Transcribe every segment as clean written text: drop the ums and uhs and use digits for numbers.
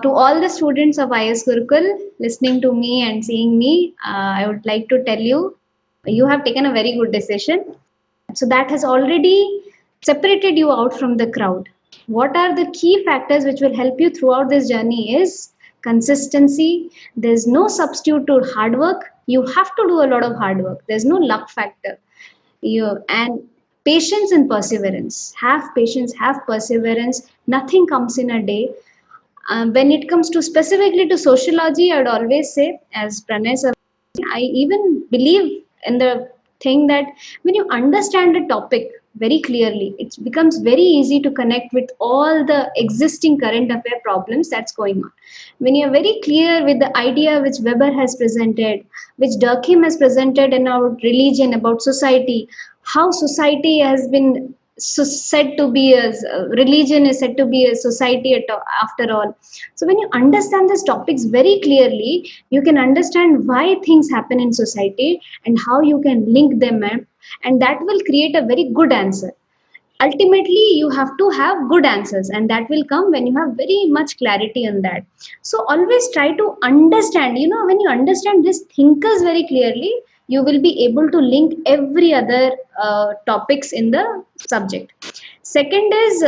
To all the students of IS Gurukul listening to me and seeing me, I would like to tell you, you have taken a very good decision. So that has already separated you out from the crowd. What are the key factors which will help you throughout this journey is consistency. There's no substitute to hard work. You have to do a lot of hard work. There's no luck factor. And patience and perseverance. Have patience, have perseverance. Nothing comes in a day. When it comes to specifically to sociology, I would always say, as Pranay sir, I even believe in the thing that when you understand a topic very clearly, it becomes very easy to connect with all the existing current affair problems that's going on. When you're very clear with the idea which Weber has presented, which Durkheim has presented in our religion about society, how society has been said to be as religion is said to be a society after all. So when you understand these topics very clearly, you can understand why things happen in society and how you can link them up, and that will create a very good answer. Ultimately you have to have good answers, and that will come when you have very much clarity on that. So always try to understand, when you understand these thinkers very clearly, you will be able to link every other topics in the subject. Second is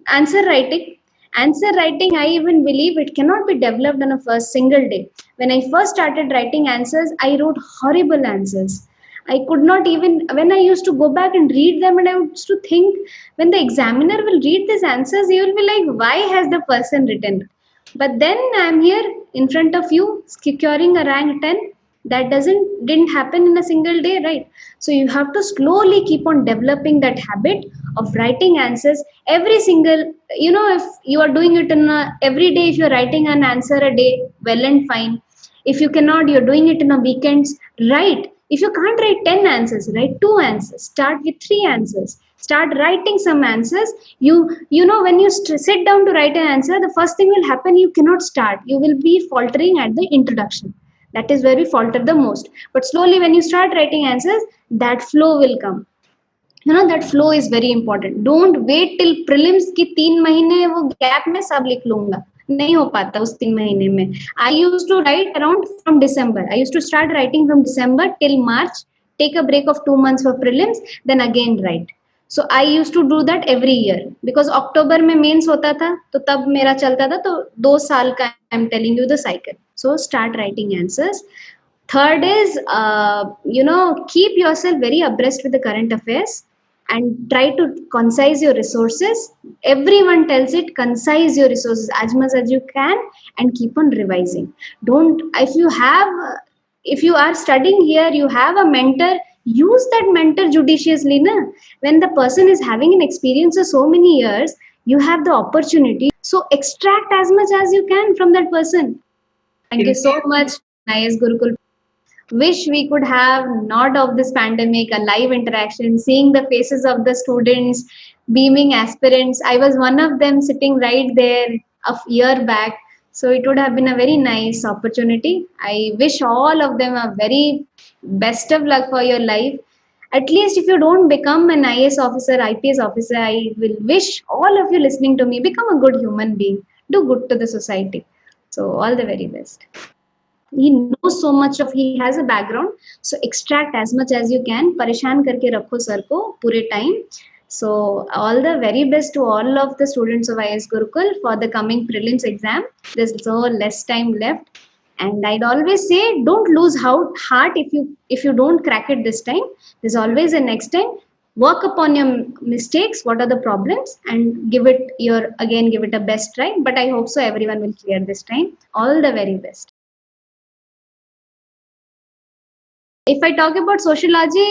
answer writing. Answer writing, I even believe it cannot be developed on a first single day. When I first started writing answers, I wrote horrible answers. I could not even, when I used to go back and read them, and I used to think, when the examiner will read these answers, he will be like, why has the person written? But then I'm here in front of you, securing a rank 10. That didn't happen in a single day, right? So you have to slowly keep on developing that habit of writing answers every single, if you are doing it every day, if you're writing an answer a day, well and fine. If you cannot, you're doing it in a weekends, right? If you can't write 10 answers, write 2 answers. Start with 3 answers. Start writing some answers. When you sit down to write an answer, the first thing will happen, you cannot start. You will be faltering at the introduction. That is where we falter the most. But slowly when you start writing answers, that flow will come. That flow is very important. Don't wait till prelims की 3 महीने वो gap में सब लिख लूंगा. नहीं हो पाता उस 3 महीने में. I used to write around from December. I used to start writing from December till March, take a break of 2 months for prelims, then again write. So I used to do that every year because October में mains होता था, तो तब मेरा चलता था, तो 2 साल का I'm telling you the cycle. So start writing answers. Third is, keep yourself very abreast with the current affairs and try to concise your resources. Everyone tells it, concise your resources as much as you can and keep on revising. If you are studying here, you have a mentor, use that mentor judiciously. When the person is having an experience of so many years, you have the opportunity. So extract as much as you can from that person. Thank you so much, IS Gurukul. Wish we could have not of this pandemic, a live interaction, seeing the faces of the students, beaming aspirants. I was one of them sitting right there a year back. So it would have been a very nice opportunity. I wish all of them a very best of luck for your life. At least if you don't become an IAS officer, IPS officer, I will wish all of you listening to me, become a good human being. Do good to the society. So all the very best. He knows so much he has a background, so extract as much as you can. Pareshan karke rakho sir ko pure time. So all the very best to all of the students of IS Gurukul for the coming prelims exam. There's so less time left, and I'd always say, don't lose heart if you don't crack it this time. There's always a next time. Work upon your mistakes, what are the problems, and give it a best try. But I hope so everyone will clear this time. All the very best. If I talk about sociology,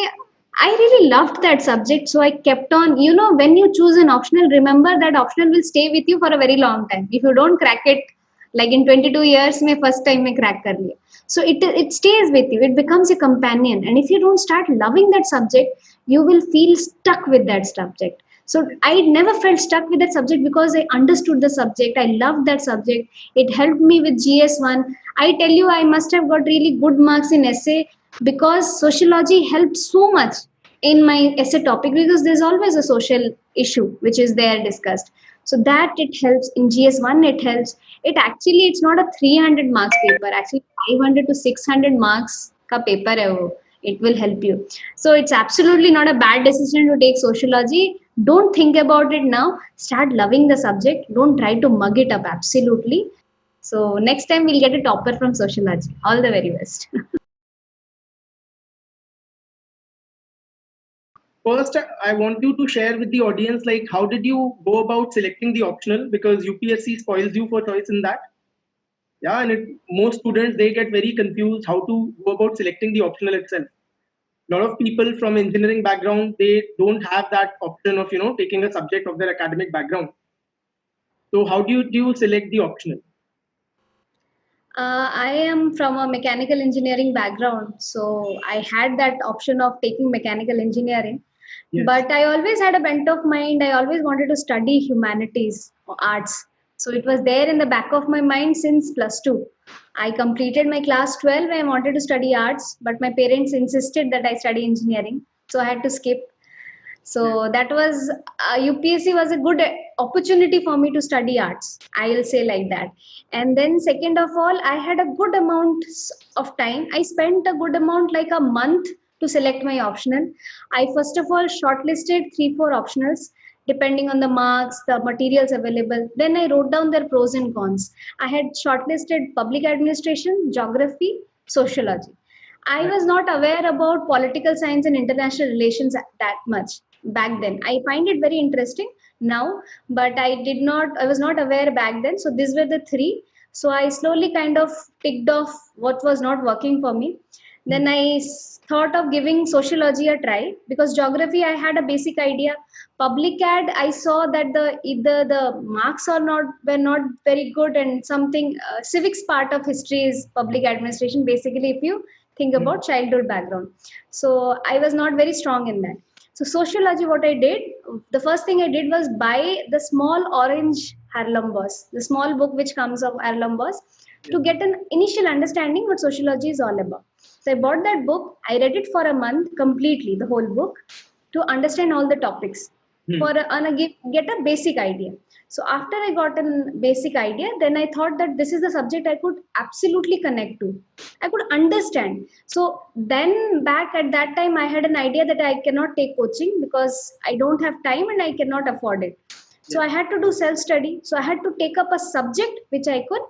I really loved that subject, so I kept on. When you choose an optional, remember that optional will stay with you for a very long time. If you don't crack it, like in 22 years, mein first time mein crack kar liya. So it stays with you. It becomes a companion. And if you don't start loving that subject, you will feel stuck with that subject. So I never felt stuck with that subject because I understood the subject. I loved that subject. It helped me with GS1. I tell you, I must have got really good marks in essay because sociology helped so much in my essay topic, because there's always a social issue which is there discussed. So that it helps in GS1. It helps. It actually it's not a 300 marks paper. Actually, 500 to 600 marks ka paper hai wo. It will help you. So it's absolutely not a bad decision to take sociology. Don't think about it now. Start loving the subject. Don't try to mug it up. Absolutely. So next time we'll get a topper from sociology. All the very best. First, I want you to share with the audience like how did you go about selecting the optional, because UPSC spoils you for choice in that. Yeah, and most students they get very confused how to go about selecting the optional itself. A lot of people from engineering background they don't have that option of taking a subject of their academic background. So how do you select the optional? I am from a mechanical engineering background, so I had that option of taking mechanical engineering. Yes. But I always had a bent of mind. I always wanted to study humanities or arts. So it was there in the back of my mind since plus two. I completed my class 12. I wanted to study arts, but my parents insisted that I study engineering. So I had to skip. Yes. So that was UPSC was a good opportunity for me to study arts. I will say like that. And then second of all, I had a good amount of time. I spent a good amount, like a month, to select my optional. I first of all shortlisted 3 4 optionals depending on the marks, the materials available. Then I wrote down their pros and cons. I had shortlisted public administration, geography, sociology. I was not aware about political science and international relations that much back then. I find it very interesting now, but I was not aware back then. So these were the three. So I slowly kind of ticked off what was not working for me. Then I thought of giving sociology a try because geography I had a basic idea. Public ad I saw that the either the marks are not were not very good and something civics part of history is public administration basically if you think about childhood background. So I was not very strong in that. So sociology, what I did, the first thing I did was buy the small orange Harlem Boss, the small book which comes of Harlem Boss, to get an initial understanding what sociology is all about. So I bought that book. I read it for a month completely, the whole book, to understand all the topics get a basic idea. So after I got a basic idea, then I thought that this is the subject I could absolutely connect to. I could understand. So then back at that time, I had an idea that I cannot take coaching because I don't have time and I cannot afford it. So I had to do self study. So I had to take up a subject which I could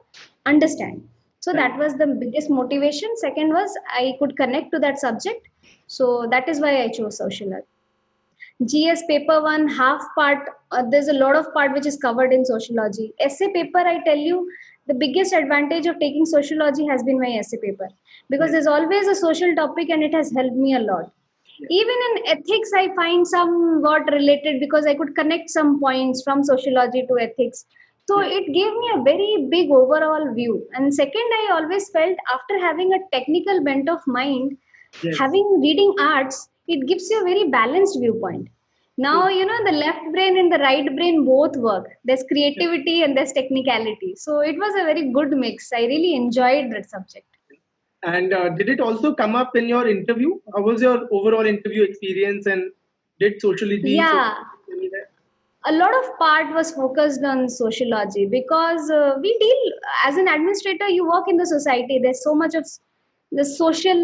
understand. So that was the biggest motivation. Second was I could connect to that subject. So that is why I chose sociology. GS paper one half part, there's a lot of part which is covered in sociology. Essay paper, I tell you, the biggest advantage of taking sociology has been my essay paper because there's always a social topic and it has helped me a lot. Even in ethics, I find somewhat related because I could connect some points from sociology to ethics. So it gave me a very big overall view. And second, I always felt after having a technical bent of mind, having reading arts, it gives you a very balanced viewpoint. Now, the left brain and the right brain both work. There's creativity and there's technicality. So it was a very good mix. I really enjoyed that subject. And did it also come up in your interview? How was your overall interview experience, and did sociology? Yeah, a lot of part was focused on sociology because we deal as an administrator, you work in the society. There's so much of the social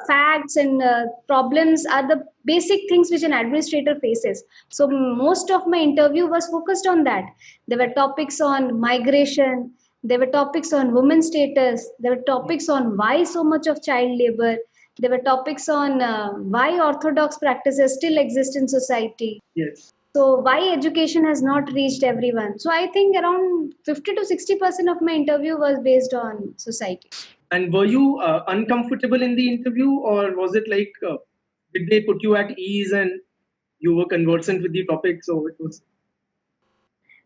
facts and problems are the basic things which an administrator faces. So most of my interview was focused on that. There were topics on migration, there were topics on women's status, there were topics on why so much of child labor, there were topics on why orthodox practices still exist in society. Yes. So why education has not reached everyone. So I think around 50 to 60% of my interview was based on society. And were you uncomfortable in the interview, or was it like did they put you at ease and you were conversant with the topic? So it was.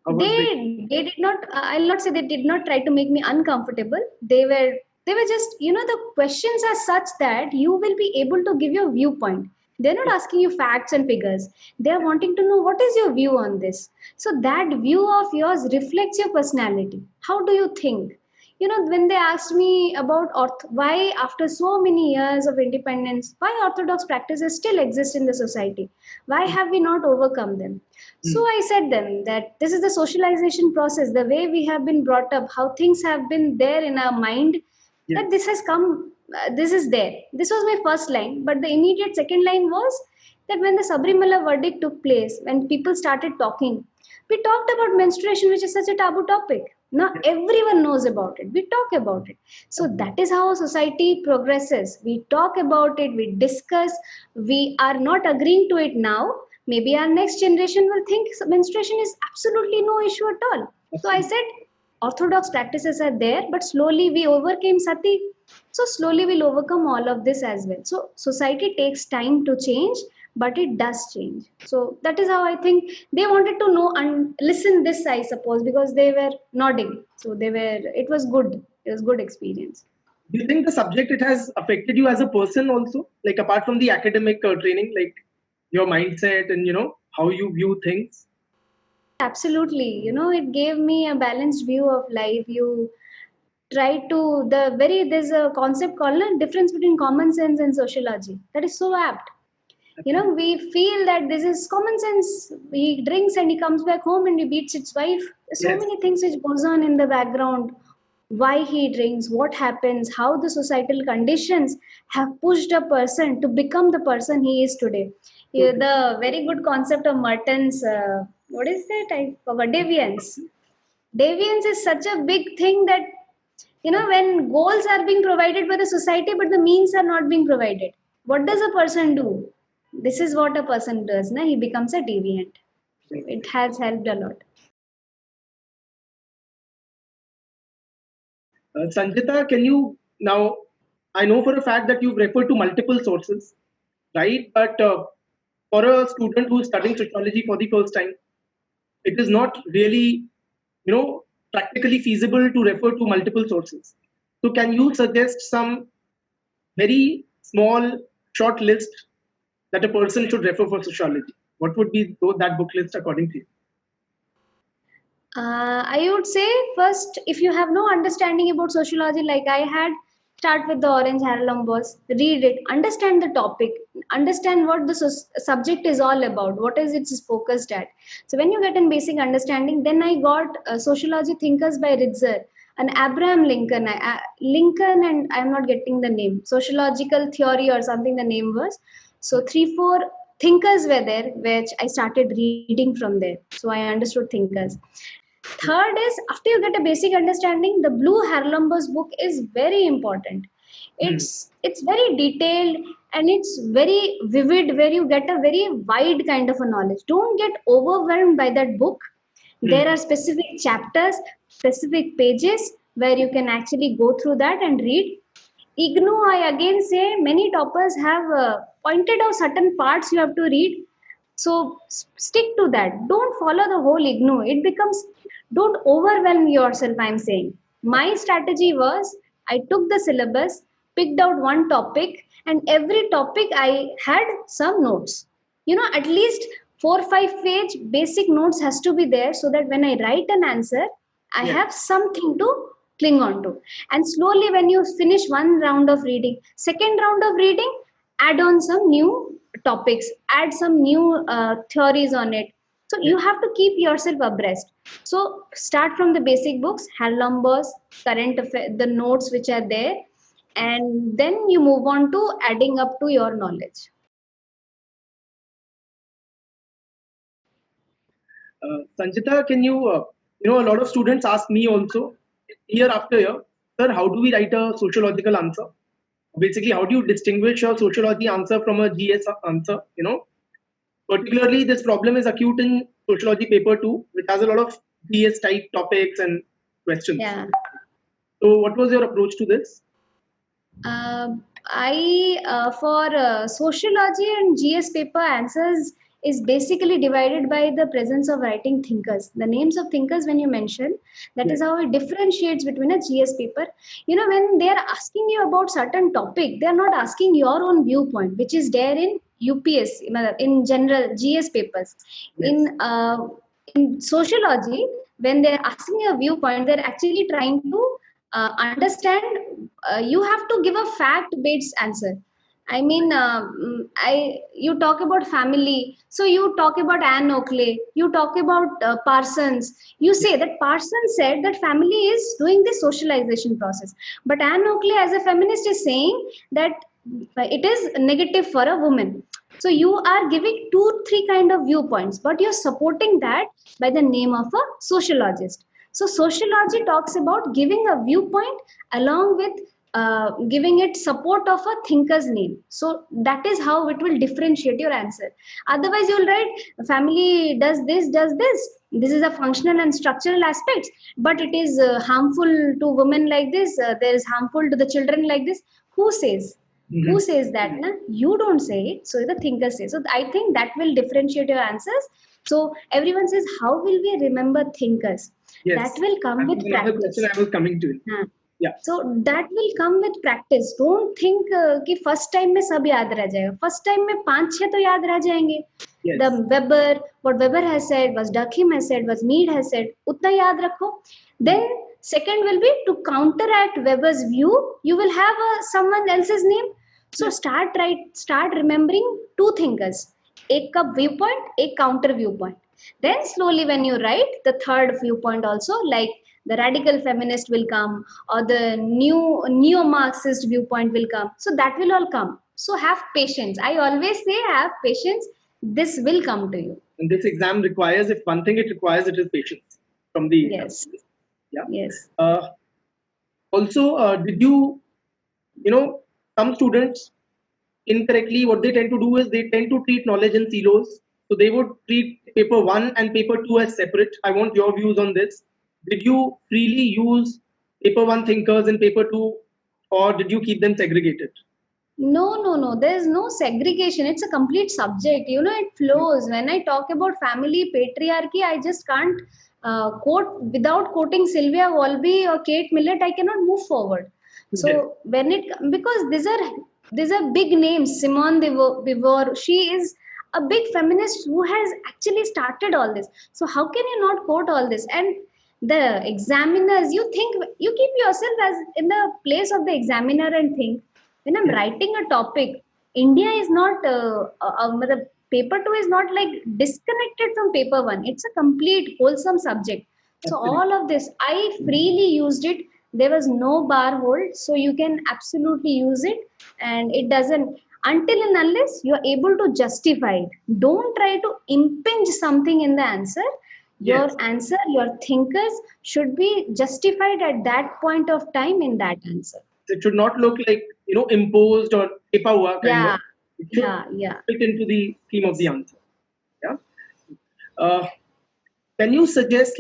How was it? They did not. I'll not say they did not try to make me uncomfortable. They were just the questions are such that you will be able to give your viewpoint. They're not asking you facts and figures. They're wanting to know what is your view on this. So that view of yours reflects your personality. How do you think? when they asked me about why after so many years of independence, why orthodox practices still exist in the society, why have we not overcome them? So Mm. I said them that this is the socialization process, the way we have been brought up, how things have been there in our mind, Yes. that this has come, this is there. This was my first line, but the immediate second line was that when the Sabrimala verdict took place, when people started talking, we talked about menstruation, which is such a taboo topic. Now Yes. everyone knows about it. We talk about it. So that is how society progresses. We talk about it, we discuss, we are not agreeing to it now. Maybe our next generation will think menstruation is absolutely no issue at all. So I Absolutely. said, orthodox practices are there, but slowly we overcame sati. So slowly we'll overcome all of this as well. So society takes time to change, but it does change. So that is how I think they wanted to know and listen this, I suppose, because they were nodding. So it was good. It was good experience. Do you think the subject it has affected you as a person also? Like apart from the academic training, like your mindset and how you view things. Absolutely. It gave me a balanced view of life. You try to, there's a concept called a difference between common sense and sociology. That is so apt. We feel that this is common sense. He drinks and he comes back home and he beats his wife. There's so Yes. many things which goes on in the background. Why he drinks, what happens, how the societal conditions have pushed a person to become the person he is today. Yeah, Totally. the very good concept of Merton's, what is that? I forgot. Deviance. Deviance is such a big thing that when goals are being provided by the society but the means are not being provided, what does a person do? This is what a person does. He becomes a deviant. So it has helped a lot. Sanjita, can you now? I know for a fact that you've referred to multiple sources, right? But for a student who is studying sociology for the first time, it is not really, practically feasible to refer to multiple sources. So, can you suggest some very small, short list that a person should refer for sociology? What would be that book list according to you? I would say first, if you have no understanding about sociology like I had, start with the Orange Haralambos, read it, understand the topic, understand what the subject is all about, what is it focused at. So when you get a basic understanding, then I got Sociology Thinkers by Ritzer, and Abraham Lincoln, Lincoln, and I'm not getting the name, Sociological Theory or something the name was. So three, four thinkers were there, which I started reading from there. So I understood thinkers. Third is, after you get a basic understanding, the Blue Harlambos book is very important. Hmm. It's very detailed and it's very vivid, where you get a very wide kind of a knowledge. Don't get overwhelmed by that book. There Hmm. are specific chapters, specific pages where you can actually go through that and read. IGNOU, I again say, many toppers have pointed out certain parts you have to read. So stick to that. Don't follow the whole IGNOU. It becomes, don't overwhelm yourself, I'm saying. My strategy was, I took the syllabus, picked out one topic, and every topic I had some notes. At least 4 or 5 page basic notes has to be there, so that when I write an answer, I Yes. have something to cling on to. And slowly, when you finish one round of reading, second round of reading, add on some new topics, add some new theories on it. So Yes. you have to keep yourself abreast. So start from the basic books, Harlambos, current affair, the notes which are there, and then you move on to adding up to your knowledge. Sanjita, can you, a lot of students ask me also year after year, sir, how do we write a sociological answer? Basically, how do you distinguish a sociology answer from a GS answer? Particularly, this problem is acute in sociology paper 2, which has a lot of GS type topics and questions. Yeah. So, what was your approach to this? I for sociology and GS paper answers is basically divided by the presence of writing thinkers. The names of thinkers when you mention, that Yes. is how it differentiates between a GS paper. When they are asking you about certain topic, they are not asking your own viewpoint, which is there in UPS in general GS papers. Yes. In sociology, when they're asking your viewpoint, they're actually trying to understand, you have to give a fact based answer. I mean, you talk about family, so you talk about Anne Oakley, you talk about Parsons. You Yeah. say that Parsons said that family is doing the socialization process, but Anne Oakley, as a feminist, is saying that it is negative for a woman. So you are giving two, three kind of viewpoints, but you're supporting that by the name of a sociologist. So sociology talks about giving a viewpoint along with giving it support of a thinker's name. So that is how it will differentiate your answer. Otherwise, you'll write family does this, does this. This is a functional and structural aspects, but it is harmful to women like this. There is harmful to the children like this. Who says? Who Mhm. says that? Na? You don't say it. So the thinker says. So I think that will differentiate your answers. So everyone says, how will we remember thinkers? That Yes. will come That was with another question practice. I was coming to. हाँ, Yeah. so that will come with practice. Don't think कि first time में सब याद रह जाएगा. First time में 5-6 तो याद रह जाएंगे. The Yes. Weber, what Weber has said, what Durkheim has said, what Mead has said, उतना याद रखो. Then second will be to counteract Weber's view. You will have someone else's name. So Yes. start remembering two thinkers. एक का viewpoint, एक counter viewpoint. Then slowly when you write the third viewpoint also, like the radical feminist will come or the neo-Marxist viewpoint will come. So that will all come. So have patience. I always say have patience. This will come to you. And this exam requires, if one thing it requires, it is patience from the Yes. yeah. Yes. Also, did some students incorrectly, what they tend to do is they tend to treat knowledge in silos. So they would treat paper one and paper two as separate. I want your views on this. Did you freely use paper one thinkers in paper two, or did you keep them segregated? No, no, no. There's no segregation. It's a complete subject. You know, it flows. When I talk about family patriarchy, I just can't quote without quoting Sylvia Walby or Kate Millett. I cannot move forward. Yes. So when it because these are big names. Simone de Beauvoir. She is a big feminist who has actually started all this. So how can you not quote all this? And the examiners, you think you keep yourself as in the place of the examiner and think when I'm Yes. writing a topic, India is not, the paper two is not like disconnected from paper one. It's a complete wholesome subject. So Absolutely. all of this, I freely used it. There was no bar hold, so you can absolutely use it, and it doesn't until and unless you're able to justify it. Don't try to impinge something in the answer. Your Yes. answer, your thinkers should be justified at that point of time in that answer. It should not look like imposed or paper hua kind of. Yeah, It should yeah, yeah. fit into the theme of the answer. Yeah. Uh, can you suggest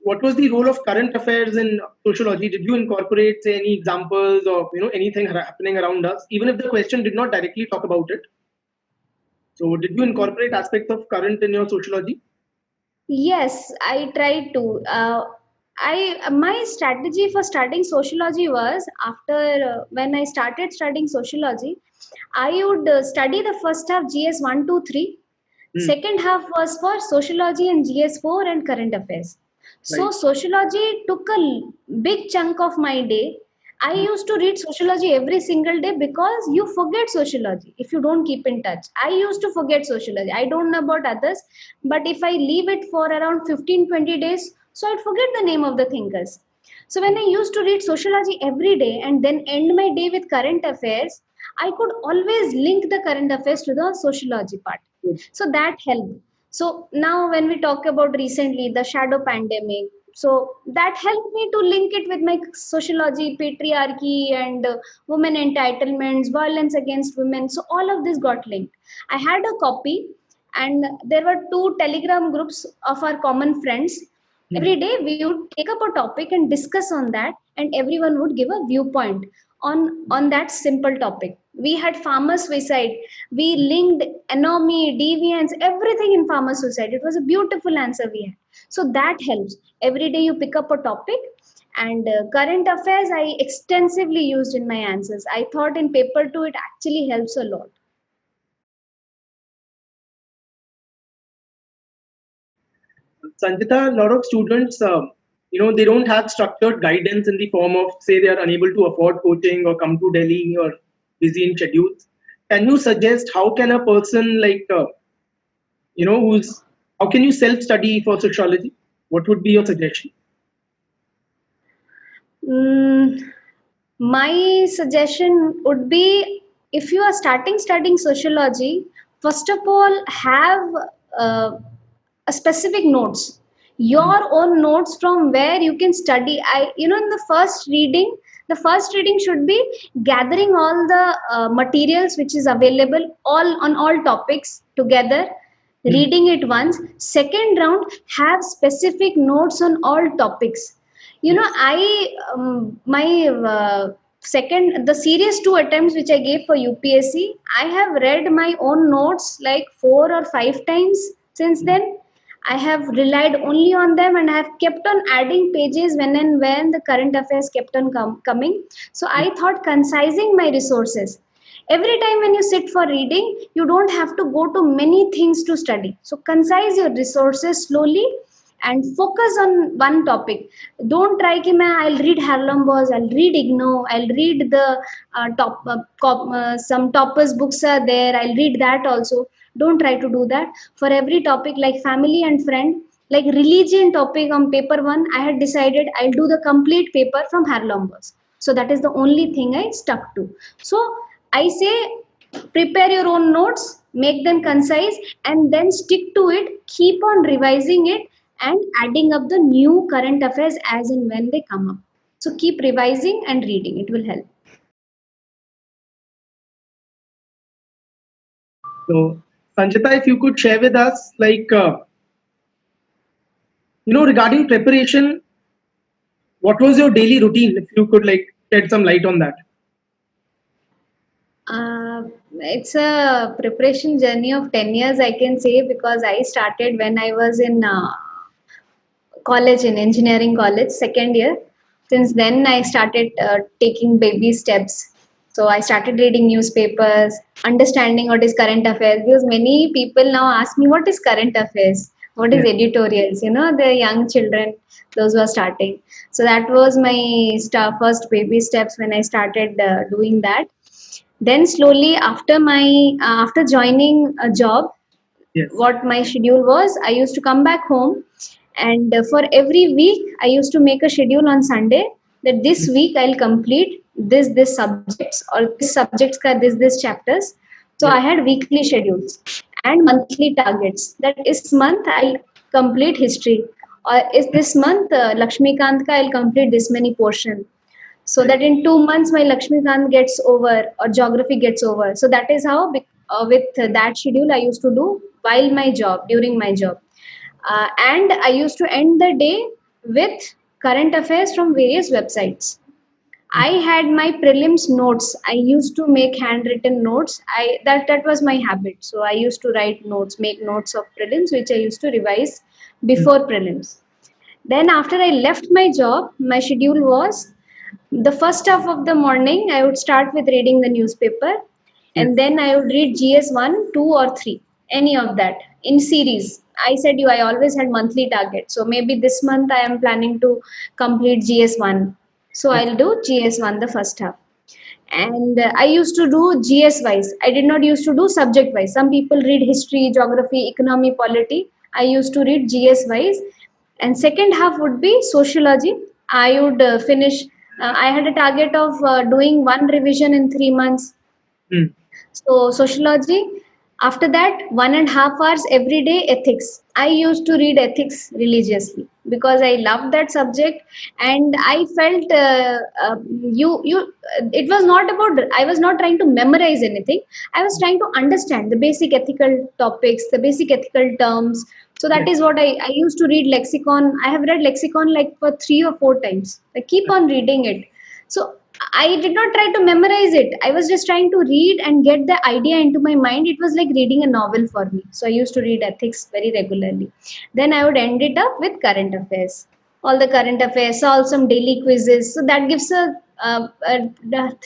what was the role of current affairs in sociology? Did you incorporate say any examples of anything happening around us, even if the question did not directly talk about it? So did you incorporate aspects of current in your sociology? Yes, I tried to. I my strategy for studying sociology was after when I started studying sociology, I would study the first half GS 1, 2, 3. Hmm. Second half was for sociology and GS 4 and current affairs. So Right. sociology took a big chunk of my day. I Hmm. used to read sociology every single day because you forget sociology if you don't keep in touch. I used to forget sociology. I don't know about others, but if I leave it for around 15-20 days, so I'd forget the name of the thinkers. So when I used to read sociology every day and then end my day with current affairs, I could always link the current affairs to the sociology part. Good. So that helped. So now when we talk about recently the shadow pandemic, so that helped me to link it with my sociology, patriarchy, and women entitlements, violence against women. So all of this got linked. I had a copy, and there were two Telegram groups of our common friends. Hmm. Every day we would take up a topic and discuss on that, and everyone would give a viewpoint on that simple topic. We had farmer suicide. We linked anomie, deviance, everything in farmer suicide. It was a beautiful answer we had. So that helps. Every day you pick up a topic, and current affairs I extensively used in my answers. I thought in paper two it actually helps a lot. Sanjita, a lot of students, they don't have structured guidance in the form of, say, they are unable to afford coaching or come to Delhi or busy in schedules. Can you suggest how can a person like, who's, how can you self study for sociology? What would be your suggestion? Mm, my suggestion would be, if you are starting studying sociology, first of all, have uh, a specific notes, Mm. your own notes from where you can study. In the first reading should be gathering all the materials which is available all on all topics together, Mm. reading it once. Second round, have specific notes on all topics. Yes. My second, the series 2 attempts which I gave for UPSC, I have read my own notes like 4 or 5 times. Since Mm. then I have relied only on them, and I have kept on adding pages when and when the current affairs kept on coming. So I Mm. thought concising my resources. Every time when you sit for reading, you don't have to go to many things to study, so concise your resources slowly and focus on one topic. Don't try ki main I'll read Harlem Boss, I'll read Igno, I'll read the some toppers books are there, I'll read that also. Don't try to do that. For every topic like family and friend, like religion topic on paper 1, I had decided I'll do the complete paper from Harlem Boss. So that is the only thing I stuck to. So I say, prepare your own notes, make them concise, and then stick to it. Keep on revising it and adding up the new current affairs as and when they come up. So keep revising and reading, it will help. So, Sanchita, if you could share with us, like, regarding preparation, what was your daily routine? If you could, like, shed some light on that. It's a preparation journey of 10 years, I can say, because I started when I was in college, in engineering college, second year. Since then I started taking baby steps. So I started reading newspapers, understanding what is current affairs, because many people now ask me what is current affairs, what is Yes. editorials, the young children, those who are starting. So that was my first baby steps when I started doing that. Then slowly, after joining a job, Yes. what my schedule was, I used to come back home, and for every week I used to make a schedule on Sunday, that this Mm. week I'll complete this subjects, or this subjects ka this chapters. So Yes. I had weekly schedules and monthly targets, that is month I'll complete history, or is this month Lakshmikant ka I'll complete this many portion, so Right. that in 2 months my Lakshmikant gets over or geography gets over. So that is how, with that schedule I used to do while my job, during my job. And I used to end the day with current affairs from various websites. I Mm. had my prelims notes. I used to make handwritten notes. That was my habit. So I used to write notes, make notes of prelims, which I used to revise Mm. before prelims. Then after I left my job, my schedule was, the first half of the morning I would start with reading the newspaper, and Yes. then I would read GS 1, 2, or 3, any of that in series. I said you, I always had monthly target. So maybe this month I am planning to complete GS 1. So Yes. I'll do GS 1 the first half. And I used to do GS wise. I did not used to do subject wise. Some people read history, geography, economy, polity. I used to read GS wise. And second half would be sociology. I would finish. I had a target of doing one revision in 3 months. Mm. So sociology. After that, 1.5 hours every day ethics. I used to read ethics religiously because I loved that subject, and I felt you. It was not about. I was not trying to memorize anything. I was trying to understand the basic ethical topics, the basic ethical terms. So that Yes. is what I used to read lexicon. I have read lexicon like for 3 or 4 times. I keep on reading it. So I did not try to memorize it. I was just trying to read and get the idea into my mind. It was like reading a novel for me. So I used to read ethics very regularly. Then I would end it up with current affairs. All the current affairs, solve some daily quizzes. So that gives a a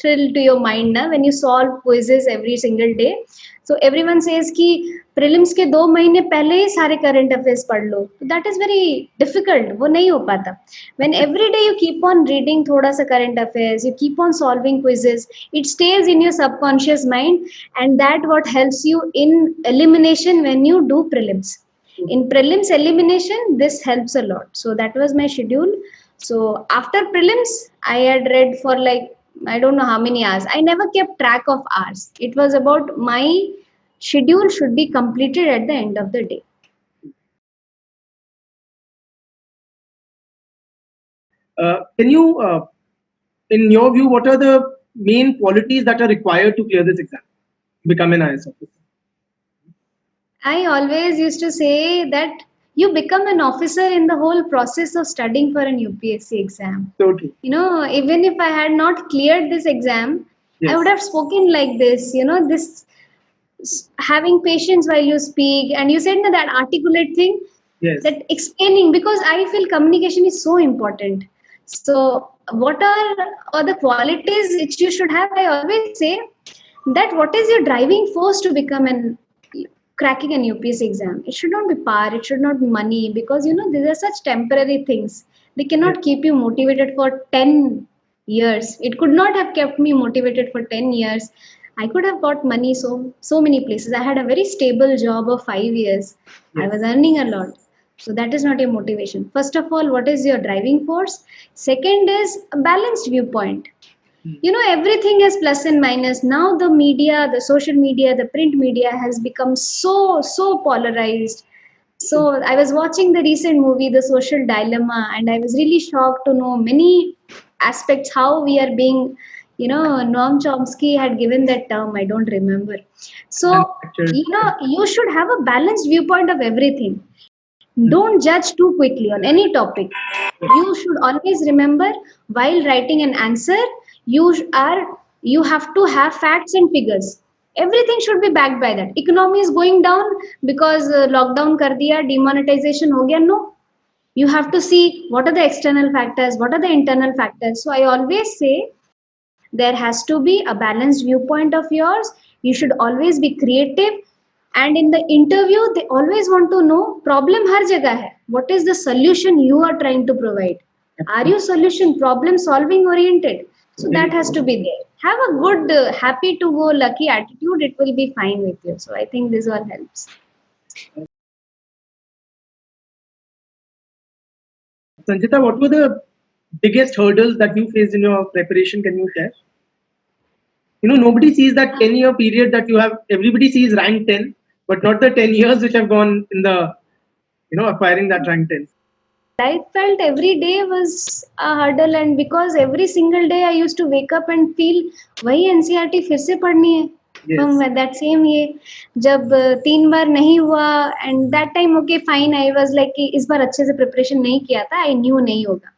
thrill to your mind na when you solve quizzes every single day. So everyone says कि prelims के 2 महीने पहले ही सारे current affairs पढ़ लो. That is very difficult. वो नहीं हो पाता. When every day you keep on reading थोड़ा सा current affairs, you keep on solving quizzes, it stays in your subconscious mind, and that what helps you in elimination when you do prelims. In prelims elimination, this helps a lot. So that was my schedule. So after prelims, I had read for like I don't know how many hours. I never kept track of hours. It was about my schedule should be completed at the end of the day. Can you, in your view, what are the main qualities that are required to clear this exam, become an IS officer? I always used to say that you become an officer in the whole process of studying for an UPSC exam. Totally. You know, even if I had not cleared this exam, I Yes. would have spoken like this. You know, this having patience while you speak, and you said na, that articulate thing, Yes. that explaining, because I feel communication is so important. So what are the qualities which you should have? I always say that what is your driving force to become an cracking an UPSC exam? It should not be power, it should not be money, because you know these are such temporary things. They cannot Yes. keep you motivated for 10 years. It could not have kept me motivated for 10 years. I could have got money so many places. I had a very stable job of 5 years. I Yes. was earning a lot. So that is not your motivation. First of all, what is your driving force? Second is a balanced viewpoint. You know, everything is plus and minus. Now the media, the social media, the print media has become so polarized. So I was watching the recent movie, The Social Dilemma, and I was really shocked to know many aspects how we are being, you know, Noam Chomsky had given that term, I don't remember. So, Manufactured. you know, you should have a balanced viewpoint of everything. Don't judge too quickly on any topic. You should always remember while writing an answer, you have to have facts and figures. Everything should be backed by that. Economy is going down because lockdown kar diya, demonetization ho gaya. No, you have to see what are the external factors, what are the internal factors. So I always say there has to be a balanced viewpoint of yours. You should always be creative, and in the interview they always want to know problem har jagah hai, what is the solution you are trying to provide, are you solution problem solving oriented? So that has to be there. Have a good happy to go lucky attitude, it will be fine with you. So I think this all helps. Sanjita, what were the biggest hurdles that you faced in your preparation? Can you share? You know, nobody sees that 10-year period that you have. Everybody sees rank 10, but not the 10 years which have gone in the, acquiring that rank 10. I felt every day was a hurdle, and because every single day I used to wake up and feel वही NCERT फिर से पढ़नी है. Yes. From that same ये जब 3 बार नहीं हुआ, and that time okay fine, I was like कि इस बार अच्छे से preparation नहीं किया था, I knew नहीं होगा.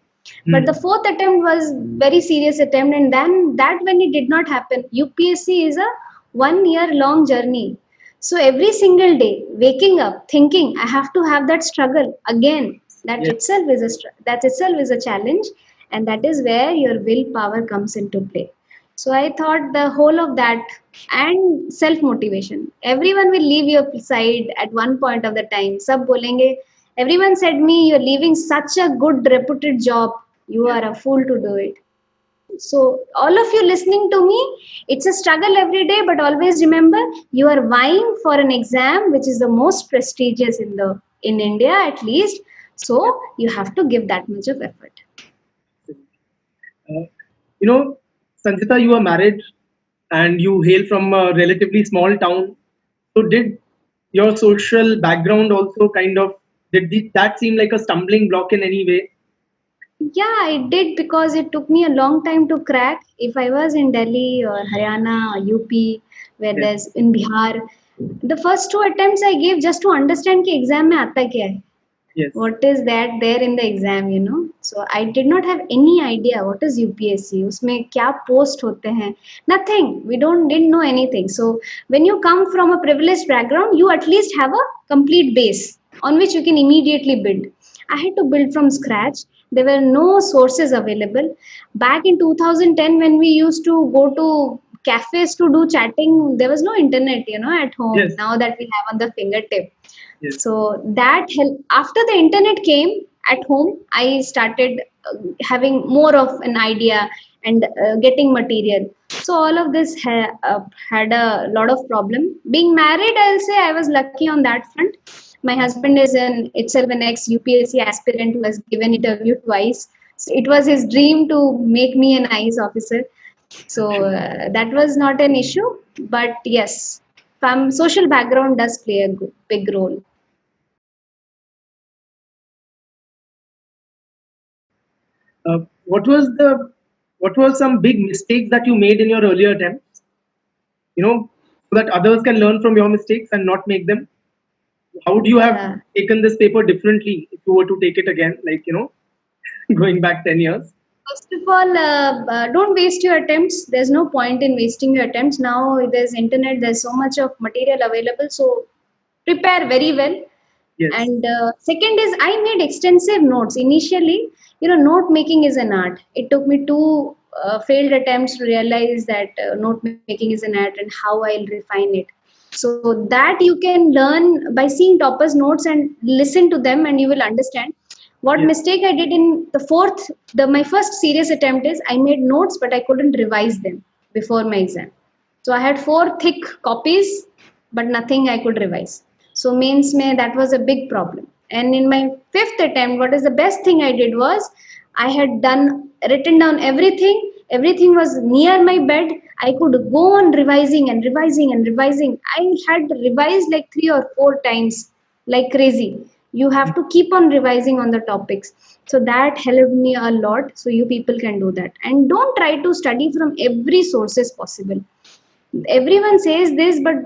But the fourth attempt was very serious attempt, and then that when it did not happen, UPSC is a 1 year long journey. So every single day, waking up, thinking I have to have that struggle again. That Yes. itself is a challenge, and that is where your willpower comes into play. So I thought the whole of that and self motivation. Everyone will leave your side at one point of the time. Sab bolenge. Everyone said me, you're leaving such a good reputed job. You are a fool to do it. So all of you listening to me, it's a struggle every day, but always remember you are vying for an exam which is the most prestigious in India at least. So you have to give that much of effort. You know, Sanjita, you are married and you hail from a relatively small town. So did your social background also that seem like a stumbling block in any way? Yeah, it did, because it took me a long time to crack. If I was in Delhi or Haryana or UP, where Yes. there's in Bihar, the first 2 attempts I gave just to understand कि exam में आता क्या है. Yes. What is that there in the exam, you know? So I did not have any idea what is UPSC. उसमें क्या post होते हैं? Nothing. We didn't know anything. So when you come from a privileged background, you at least have a complete base on which you can immediately build. I had to build from scratch, There were no sources available. Back in 2010, when we used to go to cafes to do chatting, there was no internet, at home. Yes. Now that we have on the fingertip. Yes. So that helped. After the internet came at home, I started having more of an idea and getting material. So all of this had a lot of problem. Being married, I'll say I was lucky on that front. My husband is an itself an ex UPSC aspirant who has given interview twice. So it was his dream to make me an IAS officer. So that was not an issue. But yes, social background does play a big role. What was the what were some big mistakes that you made in your earlier attempts? So that others can learn from your mistakes and not make them. How would you have Yeah. taken this paper differently if you were to take it again, like, going back 10 years? First of all, don't waste your attempts. There's no point in wasting your attempts. Now there's internet. There's so much of material available. So prepare very well. Yes. And second is I made extensive notes initially. Note making is an art. It took me two failed attempts to realize that note making is an art and how I'll refine it. So that you can learn by seeing toppers notes and listen to them, and you will understand. What Yes. mistake I did in my first serious attempt is I made notes but I couldn't revise them before my exam. So I had four thick copies but nothing I could revise. So mains mein that was a big problem. And in my fifth attempt, what is the best thing I did was I had written down everything. Everything was near my bed. I could go on revising and revising and revising. I had revised like 3 or 4 times like crazy. You have to keep on revising on the topics. So that helped me a lot. So you people can do that. And don't try to study from every sources possible. Everyone says this, but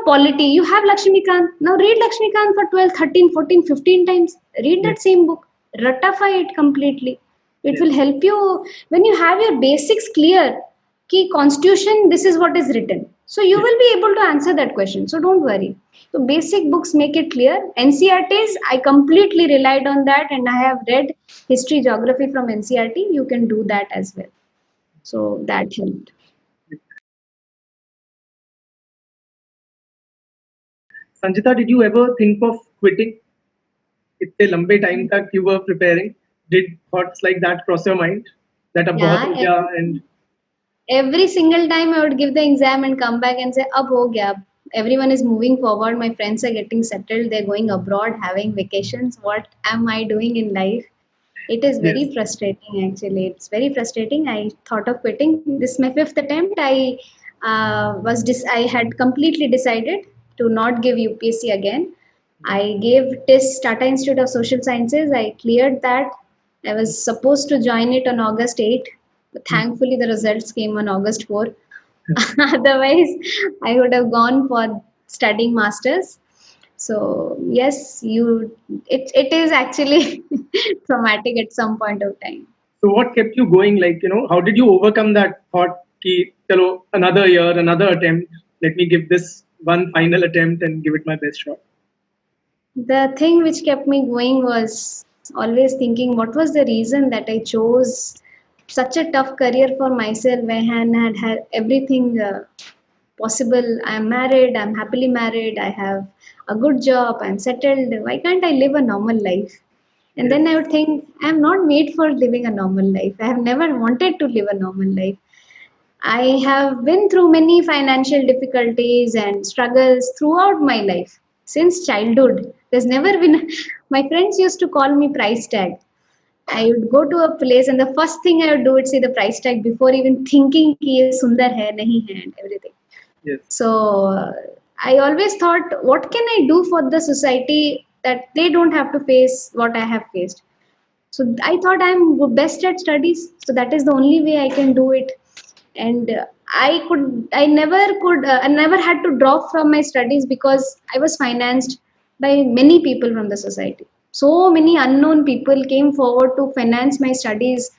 polity, you have Lakshmikant. Now read Lakshmikant for 12, 13, 14, 15 times. Read Yes. that same book. Ratify it completely. It Yes. will help you when you have your basics clear. Key constitution, this is what is written. So you Yes. will be able to answer that question. So don't worry. So basic books make it clear. NCRTs, I completely relied on that and I have read history, geography from NCRT. You can do that as well. So that helped. Sanjita, did you ever think of quitting? इतने लंबे time तक you were preparing. Did thoughts like that cross your mind? That अब बहुत हो Yeah, गया and every single time I would give the exam and come back and say, "Ab ho gaya." Everyone is moving forward. My friends are getting settled. They're going abroad, having vacations. What am I doing in life? It is very yes, frustrating, actually. It's very frustrating. I thought of quitting. This is my fifth attempt. I had completely decided to not give UPSC again. I gave TIS, Tata Institute of Social Sciences. I cleared that. I was supposed to join it on August 8th. But thankfully, the results came on August 4th. Otherwise, I would have gone for studying masters. So yes, it is actually traumatic at some point of time. so what kept you going? Like, how did you overcome that thought? Ki, chalo, another year, another attempt. Let me give this one final attempt and give it my best shot. The thing which kept me going was always thinking what was the reason that I chose such a tough career for myself when I had everything possible. I'm married, I'm happily married, I have a good job, I'm settled. Why can't I live a normal life? And Yes, then I would think, I'm not made for living a normal life. I have never wanted to live a normal life. I have been through many financial difficulties and struggles throughout my life since childhood. There's never been, my friends used to call me price tag. I would go to a place and the first thing I would do is see the price tag before even thinking ki ye sundar hai, nahi hai, and everything. yes, So I always thought, what can I do for the society that they don't have to face what I have faced? So I thought I'm best at studies, so that is the only way I can do it. And I never had to drop from my studies because I was financed by many people from the society. So many unknown people came forward to finance my studies.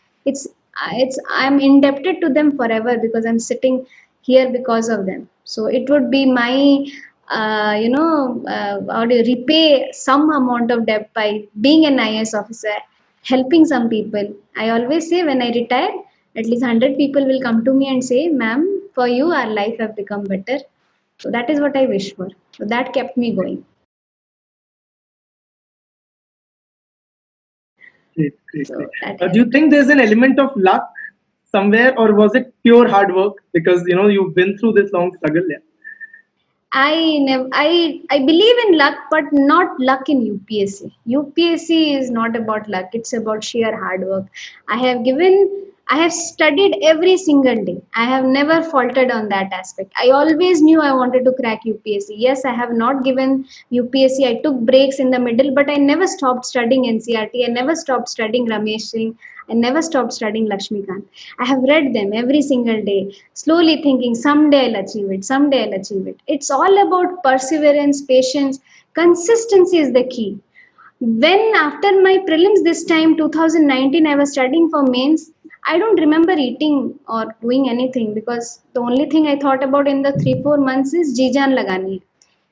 I'm indebted to them forever because I'm sitting here because of them. So it would be my how do you repay some amount of debt by being an IAS officer, helping some people. I always say when I retire, at least 100 people will come to me and say, "Ma'am, for you, our life have become better." So that is what I wish for. So that kept me going. Great, great, great. So that Do you helped. think there's an element of luck somewhere, or was it pure hard work? Because you've been through this long struggle. Yeah. I believe in luck, but not luck in UPSC. UPSC is not about luck, it's about sheer hard work. I have studied every single day. I have never faltered on that aspect. I always knew I wanted to crack UPSC. Yes, I have not given UPSC. I took breaks in the middle, but I never stopped studying NCRT. I never stopped studying Ramesh Singh. I never stopped studying Lakshmikant. I have read them every single day, slowly thinking someday I'll achieve it, someday I'll achieve it. It's all about perseverance, patience, consistency is the key. When after my prelims this time, 2019, I was studying for mains, I don't remember eating or doing anything because the only thing I thought about in the 3 4 months is Jijan Lagani.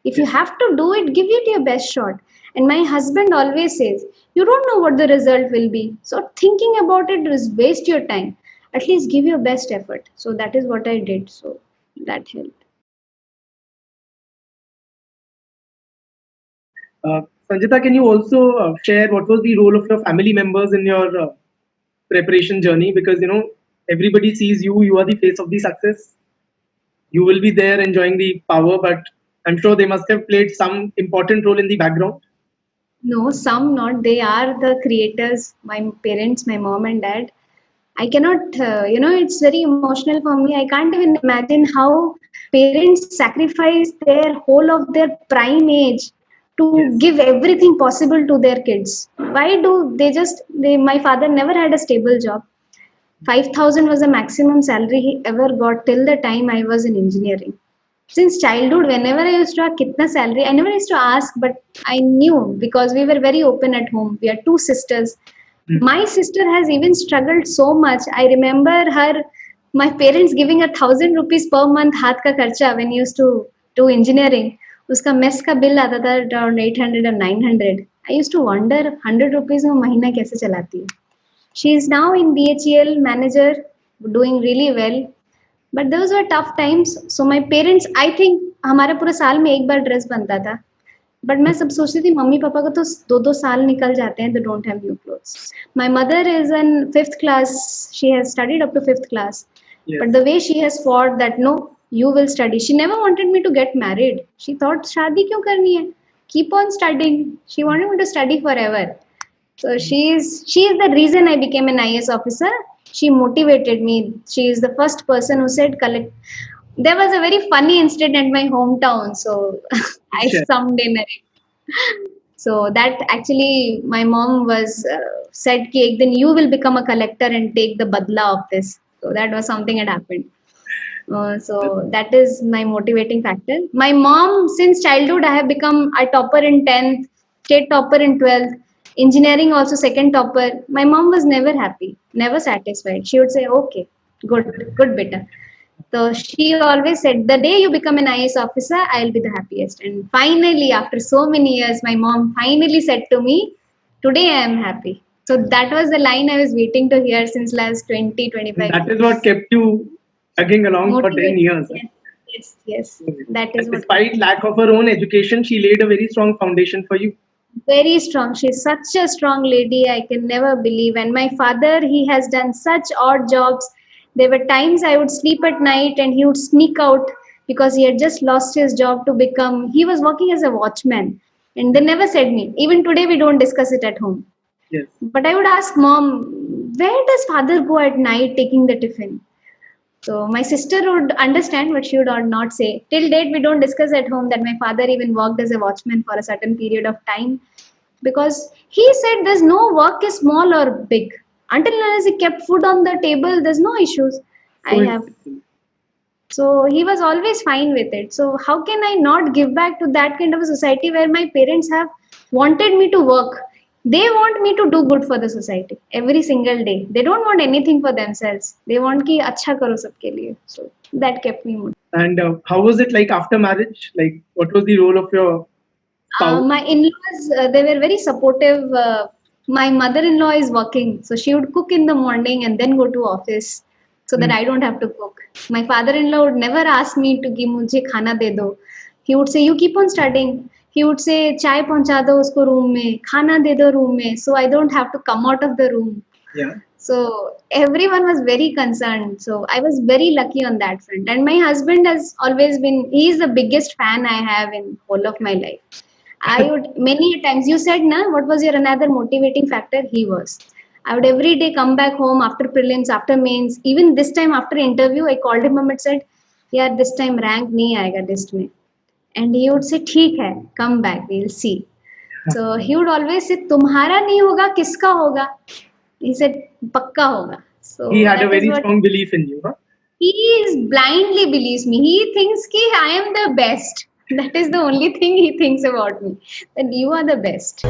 If you have to do it, give it your best shot. And my husband always says, you don't know what the result will be. So thinking about it is waste your time. At least give your best effort. So that is what I did. So that helped. Sanjita, can you also share what was the role of your family members in your preparation journey? Because everybody sees you, you are the face of the success. You will be there enjoying the power, but I'm sure they must have played some important role in the background. No, some not. They are the creators, my parents, my mom and dad. I cannot, it's very emotional for me. I can't even imagine how parents sacrifice their whole of their prime age to Yes. give everything possible to their kids. Why do my father never had a stable job. 5,000 was the maximum salary he ever got till the time I was in engineering. Since childhood, whenever I used to ask kitna salary, I never used to ask, but I knew because we were very open at home. We are two sisters. Hmm. My sister has even struggled so much. I remember my parents giving her 1,000 rupees per month हाथ का खर्चा when he used to do engineering. उसका mess का bill आता था around 800 or 900. I used to wonder 100 rupees में महीना कैसे चलाती है. She is now in BHEL manager, doing really well. But those were tough times. So my parents, I think हमारे पूरे साल में एक बार ड्रेस बनता था. बट मैं सब सोचती थी मम्मी पापा को तो 2 2 साल निकल जाते हैं. They don't have new clothes. My mother is in 5th class. She has studied up to 5th class. Yes. But the way she has fought that no, you will study. She never wanted me to get married. She thought शादी क्यों करनी है? Keep on studying. She wanted me to study forever. So she is the reason I became an IS officer. She motivated me. She is the first person who said collect. There was a very funny incident at my hometown, so I Sure. someday narrate. So that actually my mom was said कि एक दिन you will become a collector and take the badla of this. So that was something had happened. So that is my motivating factor. My mom, since childhood, I have become a topper in 10th, state topper in 12th, engineering also second topper. My mom was never happy, never satisfied. She would say, okay, good beta. So she always said, the day you become an IS officer, I'll be the happiest. And finally, after so many years, my mom finally said to me, today I am happy. So that was the line I was waiting to hear since last 20, And 25 that is what years. kept you chugging along for 10 Motivate. years. Yes, yes, yes. That And is what kept despite me. lack of her own education, she laid a very strong foundation for you. Very strong. She's such a strong lady. I can never believe. And my father, he has done such odd jobs. There were times I would sleep at night and he would sneak out because he had just lost his job to become, he was working as a watchman. And they never said me. Even today, we don't discuss it at home. Yes. But I would ask mom, where does father go at night taking the tiffin? So my sister would understand, but she would not say. Till date, we don't discuss at home that my father even worked as a watchman for a certain period of time because he said there's no work is small or big. Until and unless he kept food on the table, there's no issues. I So have. So he was always fine with it. So how can I not give back to that kind of a society where my parents have wanted me to work? They want me to do good for the society every single day. They don't want anything for themselves. They want कि अच्छा करो सबके लिए. So that kept me motivated. And how was it like after marriage? Like, what was the role of your spouse? My in-laws, they were very supportive. My mother-in-law is working, so she would cook in the morning and then go to office so that Hmm. I don't have to cook. My father-in-law would never ask me to give मुझे खाना दे दो. He would say you keep on studying. He would say चाय पहुंचा दो उसको room में, खाना दे दो रूम में, so I don't have to come out of the room. Yeah. So everyone was very concerned. So I was very lucky on that front. And my husband has always been, he is the biggest fan I have in whole of my life. I would many times you said na what was your another motivating factor? He was. I would every day come back home after prelims, after mains, even this time after interview, I called him up and said, "Yeah, this time rank nahi aayega list mein." And he would say, "ठीक है, come back, we'll see." So he would always say, "तुम्हारा नहीं होगा, किसका होगा?" He said, "पक्का होगा." So He had a that is very what strong belief in you, huh? he is blindly believes me. He thinks ki I am the best. That is the only thing he thinks about me. That you are the best.